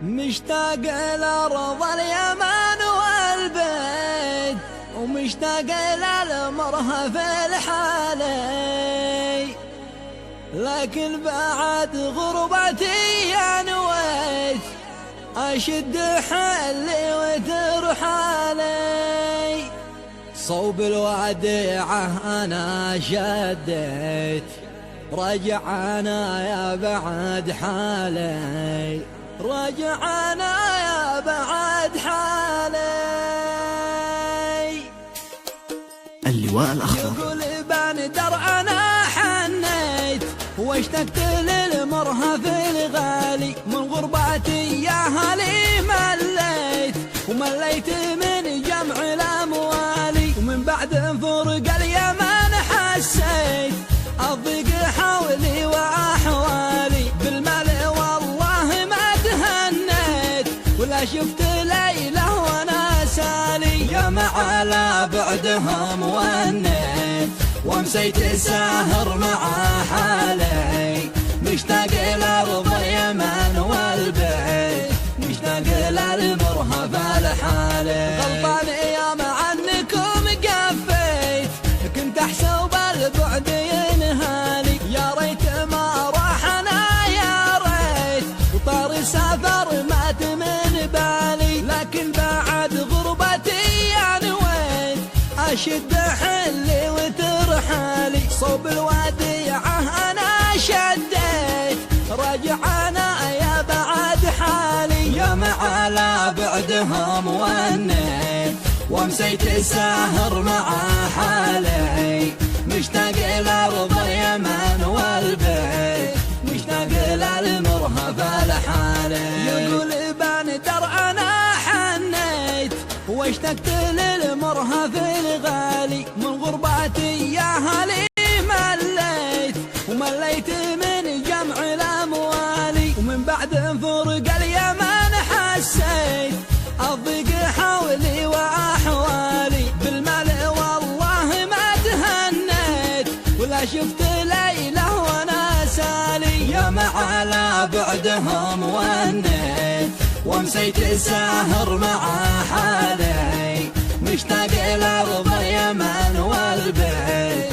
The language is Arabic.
مشتاق لأرض اليمن والبيت، ومشتاق للمرهف الحالي، لكن بعد غربتي يا نويت أشد حلي وترحالي. صوب الوديعة أنا شديت، رجعنا يا بعد حالي، رجعنا يا بعد حالي. اللواء الأخضر يقول بندر أنا حنيت واشتقت للمرهف الغالي، من غربتي يا هلي مليت، ومليت من جمع الأموالي، ومن بعد فرق اليمن حسيت الضيق حولي وأحوالي، بالمال والله ما تهنيت ولا شفت ليلة وانا سالي، يا معلا بعدهم ونيت ومسيت ساهر مع حالي، مشتاق لأرض اليمن والبيت، مشتاق للمرهف الحالي. غلطان ايام عنكم قفيت، كنت احسب البعد ينهالي، يا ريت ما راحنا يا ريت، وطار السفر مات من بالي، لكن بعد غربتي يا نويت اشد حلي وترحالي. صوب الوديعة انا شديت، رجعنا يا بعد حالي، يا معلا بعدهم ونيت ومسيت ساهر مع حالي، مشتاق لأرض اليمن والبيت، مشتاق للمرهف الحالي. يقول بندر أنا حنيت واشتقت للمرهف الغالي، من غربتي يا هلي مليت، ومليت من جمع الأموالي، ومن بعد فرق اليمن حسيت الضيق حولي وأحوالي، بالمال والله ما تهنيت ولا شفت ليلة وانا سالي، يا معلا بعدهم ونيت ومسيت ساهر مع حالي، مشتاق لأرض اليمن والبيت،